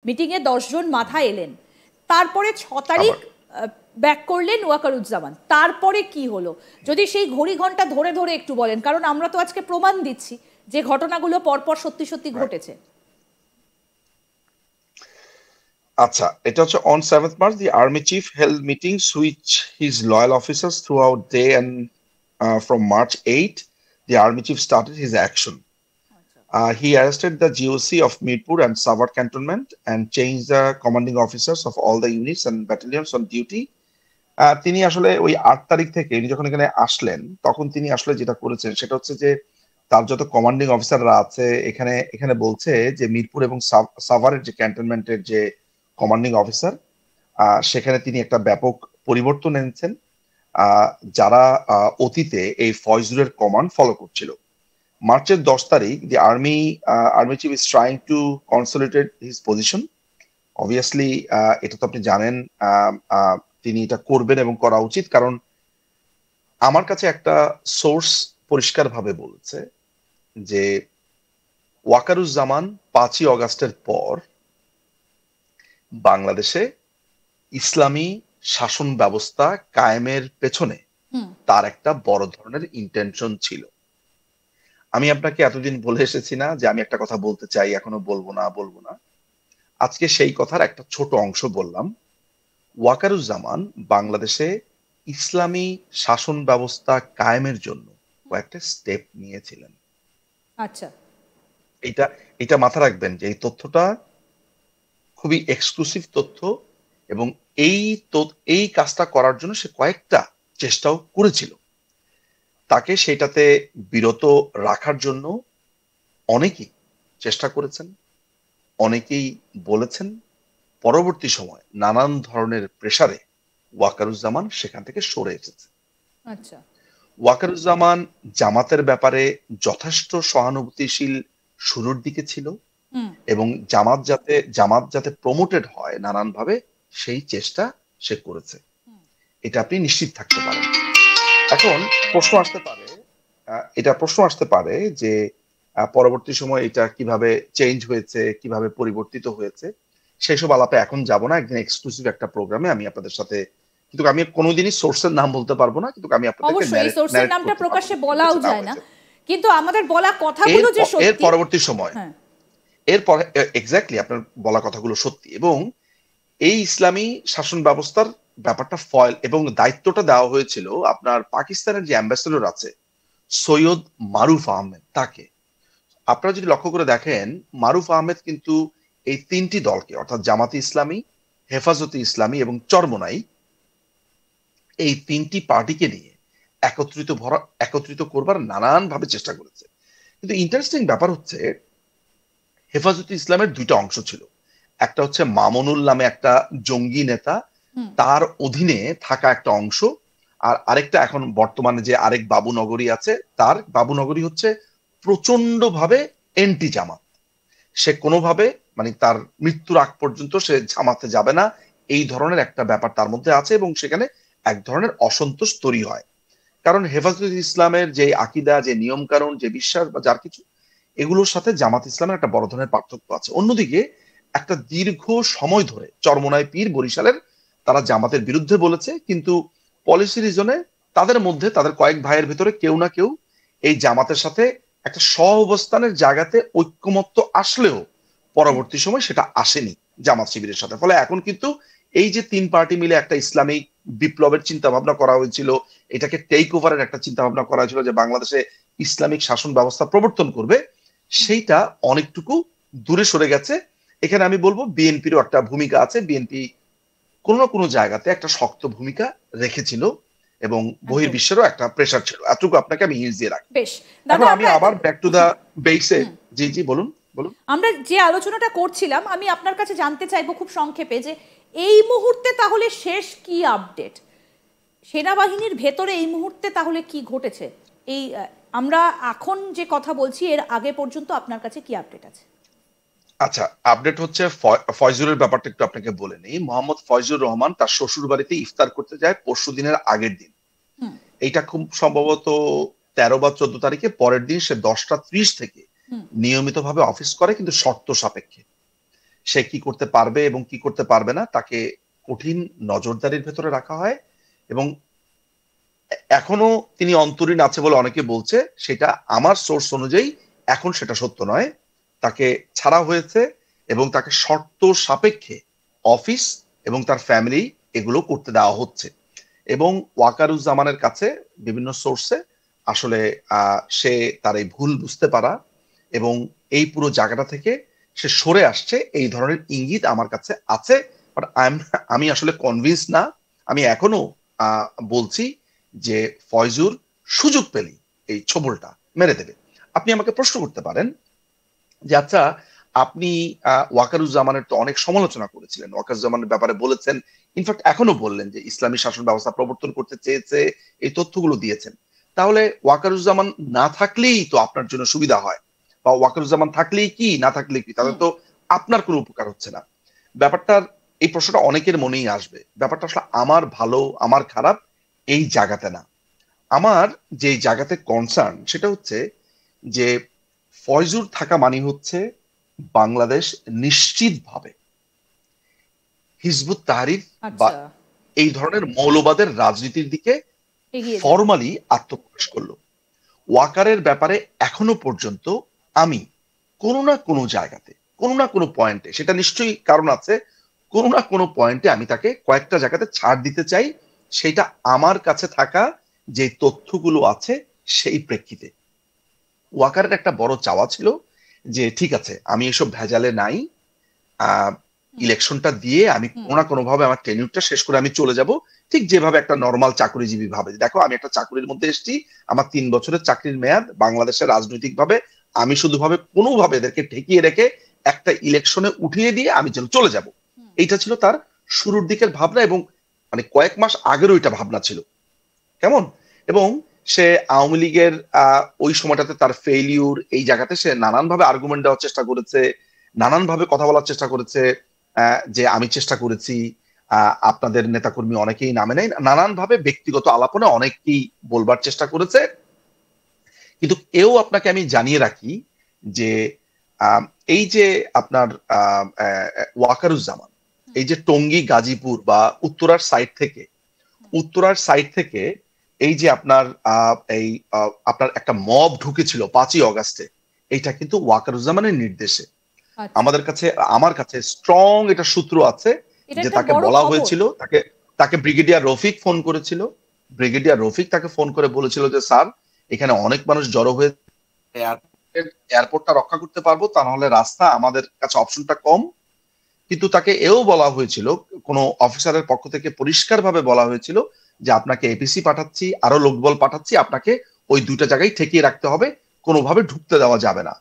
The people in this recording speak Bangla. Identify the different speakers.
Speaker 1: মিটিংয়ে 10 জন মাথা এলেন, তারপরে 6 তারিখ ব্যাক করলেন ওয়াকারুজ্জামান, তারপরে কি হলো যদি সেই ঘড়ি ঘন্টা ধরে ধরে একটু বলেন, কারণ আমরা তো আজকে প্রমাণ দিচ্ছি যে ঘটনাগুলো পরপর সত্যি সত্যি ঘটেছে।
Speaker 2: আচ্ছা, এটা হচ্ছে on 7th March the army chief held meetings with his loyal officers throughout day, and from March 8 the army chief started his action. He arrested the GOC of Mirpur and Savar cantonment and changed the commanding officers of all the units and battalions on duty. তিনি আসলে ওই 8 তারিখ থেকে উনি যখন এখানে আসলেন তখন তিনি আসলে যেটা করেছেন সেটা হচ্ছে যে তার যত কমান্ডিং অফিসাররা আছে এখানে এখানে বলছে যে মিরপুর এবং সাভারের যে ক্যান্টনমেন্টের যে কমান্ডিং অফিসার সেখানে তিনি একটা ব্যাপক পরিবর্তন এনেছেন যারা অতীতে এই ফয়জুরের কমান্ড ফলো করছিল। মার্চের 10 তারিখ the army chief is trying to consolidate his position. Obviously এটা তো আপনি জানেন তিনি এটা করবেন এবং করা উচিত, কারণ আমার কাছে একটা সোর্স পরিষ্কারভাবে বলছে যে ওয়াকারুজ্জামান 5ই অগাস্টের পর বাংলাদেশে ইসলামী শাসন ব্যবস্থা কায়েমের পেছনে তার একটা বড় ধরনের ইন্টেনশন ছিল। আমি আপনাকে এতদিন বলে এসেছি না যে আমি একটা কথা বলতে চাই, এখনো বলবো না, আজকে সেই কথার একটা ছোট অংশ বললাম। ওয়াকারুজ্জামান বাংলাদেশে ইসলামী শাসন ব্যবস্থা কায়েমের জন্য কয়েকটা স্টেপ নিয়েছিলেন।
Speaker 1: আচ্ছা,
Speaker 2: এটা মাথা রাখবেন যে এই তথ্যটা খুবই এক্সক্লুসিভ তথ্য, এবং এই কাজটা করার জন্য সে কয়েকটা চেষ্টাও করেছিল। তাকে সেটাতে বিরত রাখার জন্য অনেকেই চেষ্টা করেছেন, অনেকেই বলেছেন। পরবর্তী সময় নানান ধরনের প্রেসারে ওয়াকারুজ্জামান সেখান থেকে সরে এসেছে।
Speaker 1: আচ্ছা,
Speaker 2: ওয়াকারুজ্জামান জামাতের ব্যাপারে যথেষ্ট সহানুভূতিশীল শুরুর দিকে ছিল, এবং জামাত যাতে প্রমোটেড হয় নানান ভাবে সেই চেষ্টা সে করেছে, এটা আপনি নিশ্চিত থাকতে পারেন। এখন প্রশ্ন আসতে পারে যে পরবর্তী সময় এটা কিভাবে চেঞ্জ হয়েছে, কিভাবে পরিবর্তিত হয়েছে, সেই সব আলাপে এখন যাব না। একদিন এক্সক্লুসিভ একটা প্রোগ্রামে আমি আপনাদের সাথে, কিন্তু আমি কোনোদিনই সোর্সের নাম বলতে পারবো না, কিন্তু আমি আপনাদেরকে
Speaker 1: অবশ্যই সোর্সের নামটা প্রকাশ্যে বলাও যায় না, কিন্তু আমাদের বলা কথাগুলো যে সত্যি,
Speaker 2: এর পরবর্তী সময় এরপরে এক্স্যাক্টলি আপনার বলা কথাগুলো সত্যি, এবং এই ইসলামী শাসন ব্যবস্থার ব্যাপারটা ফয়েল এবং দায়িত্বটা দেওয়া হয়েছিল আপনার পাকিস্তানের যে অ্যাম্বাসেডর আছে সৈয়দ মারুফ আহমেদ তাকে। আপনারা যদি লক্ষ্য করে দেখেন, মারুফ আহমেদ কিন্তু এই 3টি দলকে অর্থাৎ জামাতে ইসলামী, হেফাজতে ইসলামী এবং চরমোনাই, এই 3টি পার্টিকে নিয়ে একত্রিত করবার নানান ভাবে চেষ্টা করেছে। কিন্তু ইন্টারেস্টিং ব্যাপার হচ্ছে হেফাজতে ইসলামের 2টা অংশ ছিল। একটা হচ্ছে মামুনুল নামে একটা জঙ্গি নেতা, তার অধীনে থাকা একটা অংশ, আর আরেকটা এখন বর্তমানে যে আরেক বাবুনগরী আছে, তার বাবুনগরী হচ্ছে প্রচন্ড ভাবে এন্টি জামাত। সে কোনোভাবে মানে তার মৃত্যুর আগ পর্যন্ত সে জামাতে যাবে না, এই ধরনের একটা ব্যাপার তার মধ্যে আছে, এবং সেখানে এক ধরনের অসন্তোষ তৈরি হয়। কারণ হেফাজতে ইসলামের যে আকিদা, যে নিয়ম কানুন, যে বিশ্বাস বা যার কিছু, এগুলোর সাথে জামাত ইসলামের একটা বড় ধরনের পার্থক্য আছে। অন্যদিকে একটা দীর্ঘ সময় ধরে চরমোনাই পীর বরিশালের তারা জামাতের বিরুদ্ধে বলেছে, কিন্তু পলিসি রিজনে তাদের মধ্যে তাদের কয়েক ভাইয়ের ভিতরে কেউ না কেউ এই জামাতের সাথে একটা সহাবস্থানের জায়গাতে ঐক্যমত্য আসলেও পরবর্তী সময় সেটা আসেনি জামাত শিবিরের সাথে। ফলে এখন কিন্তু এই যে 3 পার্টি মিলে একটা ইসলামিক বিপ্লবের চিন্তা ভাবনা করা হয়েছিল, এটাকে টেক ওভারের একটা চিন্তা ভাবনা করা হয়েছিল যে বাংলাদেশে ইসলামিক শাসন ব্যবস্থা প্রবর্তন করবে, সেইটা অনেকটুকু দূরে সরে গেছে। এখানে আমি বলবো বিএনপিরও একটা ভূমিকা আছে। বিএনপি কোনো না কোনো জায়গাতে একটা শক্ত ভূমিকা রেখেছিল, এবং বহির্বিশ্বেরও একটা প্রেসার ছিল। এতটুকু আপনাকে আমি হিন্ট দিয়ে রাখি।
Speaker 1: বেশ,
Speaker 2: এখন আমি আবার ব্যাক টু দা বেসে। জি বলুন।
Speaker 1: আমরা যে আলোচনাটা করছিলাম, আমি আপনার কাছে জানতে চাইবো খুব সংক্ষেপে যে এই মুহূর্তে তাহলে শেষ কি আপডেট, সেনাবাহিনীর ভেতরে এই মুহূর্তে তাহলে কি ঘটেছে, এই আমরা এখন যে কথা বলছি এর আগে পর্যন্ত আপনার কাছে কি আপডেট আছে?
Speaker 2: আচ্ছা, আপডেট হচ্ছে ফয়জুরের ব্যাপারটা একটু আপনাকে বলে নেই। মোহাম্মদ ফয়জুর রহমান তার শ্বশুর বাড়িতে ইফতার করতে যায় পরশু দিনের আগের দিন। এইটা খুব সম্ভবত 13 বা 14 তারিখে। পরের দিন সে 10টা 30 থেকে নিয়মিতভাবে অফিস করে, কিন্তু শর্ত সাপেক্ষে। সে কি করতে পারবে এবং কি করতে পারবে না তাকে কঠিন নজরদারির ভেতরে রাখা হয়। এবং এখনো তিনি অন্তরীণ আছে বলে অনেকে বলছে, সেটা আমার সোর্স অনুযায়ী এখন সেটা সত্য নয়। তাকে ছাড়া হয়েছে এবং তাকে শর্ত সাপেক্ষে অফিস এবং তার ফ্যামিলি এগুলো করতে দেওয়া হচ্ছে। এবং ওয়াকারুজ্জামানের কাছে বিভিন্ন সোর্সে আসলে সে তার এই ভুল বুঝতে পারা এবং এই পুরো জায়গাটা থেকে সে সরে আসছে এই ধরনের ইঙ্গিত আমার কাছে আছে। বাট আমি আসলে কনভিন্স না। আমি এখনো বলছি যে ফয়জুর সুযোগ পেলেই এই ছোবলটা মেরে দেবে। আপনি আমাকে প্রশ্ন করতে পারেন যে আচ্ছা, আপনি ওয়াকারুজ্জামানের তো অনেক সমালোচনা করেছিলেন, ওয়াকারুজ্জামানের ব্যাপারে বলেছেন, ইনফ্যাক্ট এখনো বললেন যে ইসলামী শাসন ব্যবস্থা প্রবর্তন করতে চেয়েছে, এই তথ্যগুলো দিয়েছেন। তাহলে ওয়াকারুজ্জামান না থাকলেই তো আপনার জন্য সুবিধা হয়, বা ওয়াকারুজ্জামান থাকলেই কি না থাকলেই কি, তাহলে তো আপনার কোনো উপকার হচ্ছে না। ব্যাপারটার এই প্রশ্নটা অনেকের মনেই আসবে। ব্যাপারটা আসলে আমার ভালো আমার খারাপ এই জায়গাতে না। আমার যে জায়গাতে কনসার্ন সেটা হচ্ছে যে ফয়জুর থাকা মানে হচ্ছে বাংলাদেশ নিশ্চিতভাবে হিজবুত তাহরির বা এই ধরনের মৌলবাদের রাজনীতির দিকে ফরমালি আত্মপ্রকাশ করলো। ওয়াকারের ব্যাপারে এখনো পর্যন্ত আমি কোনো না কোনো জায়গাতে, কোনো না কোনো পয়েন্টে, সেটা নিশ্চয়ই কারণ আছে, কোনো না কোনো পয়েন্টে আমি তাকে কয়েকটা জায়গাতে ছাড় দিতে চাই। সেটা আমার কাছে থাকা যে তথ্যগুলো আছে সেই প্রেক্ষিতে। ওয়াকারের একটা বড় চাওয়া ছিল যে ঠিক আছে, আমি এসব ভেজালে নাই, ইলেকশনটা দিয়ে আমি কোনো না কোনো ভাবে আমার টেনিউরটা শেষ করে আমি চলে যাব, ঠিক যেভাবে একটা নর্মাল চাকরিজীবী ভাবে। দেখো, আমি একটা চাকরির মধ্যে এসেছি, আমার 3 বছরের চাকরির মেয়াদ, বাংলাদেশের রাজনৈতিক ভাবে আমি শুধুভাবে কোনোভাবে এদেরকে ঠেকিয়ে রেখে একটা ইলেকশনে উঠিয়ে দিয়ে আমি যেন চলে যাব। এইটা ছিল তার শুরুর দিকের ভাবনা, এবং মানে কয়েক মাস আগেরও এটা ভাবনা ছিল। কেমন? এবং সে আওয়ামী লীগের ওই সময়টাতে তার ফেইলিউর, এই জায়গাতে সে নানানভাবে আর্গুমেন্ট দেওয়ার চেষ্টা করেছে, নানানভাবে কথা বলার চেষ্টা করেছে, যে আমি চেষ্টা করেছি, আপনাদের নেতাকর্মী অনেকেই নামে নেই, নানানভাবে ব্যক্তিগত আলাপনে অনেকেই বলবার চেষ্টা করেছে। কিন্তু এও আপনাকে আমি জানিয়ে রাখি যে এই যে আপনার ওয়াকারুজ্জামান এই যে টঙ্গী, গাজীপুর বা উত্তরার সাইড থেকে এই যে আপনার আপনার একটা মব ঢুকেছিল 5ই অগাস্টে, এইটা কিন্তু ওয়াকারুজ্জামানের নির্দেশে। আমার কাছে স্ট্রং এটা সূত্র আছে যে তাকে বলা হয়েছিল, তাকে ব্রিগেডিয়ার রফিক ফোন করেছিল। ব্রিগেডিয়ার রফিক তাকে ফোন করে বলেছিল যে স্যার, এখানে অনেক মানুষ জড়ো হয়ে, এয়ারপোর্টটা রক্ষা করতে পারবো, তা নাহলে রাস্তা, আমাদের কাছে অপশনটা কম। কিন্তু তাকে এও বলা হয়েছিল, কোনো অফিসারের পক্ষ থেকে পরিষ্কার ভাবে বলা হয়েছিল যে আপনাকে এপিসি পাঠাচ্ছি, আরো লোকবল পাঠাচ্ছি, আপনাকে ওই 2টা জায়গায় ঠেকিয়ে রাখতে হবে, কোনোভাবে ঢুকতে দেওয়া যাবে না।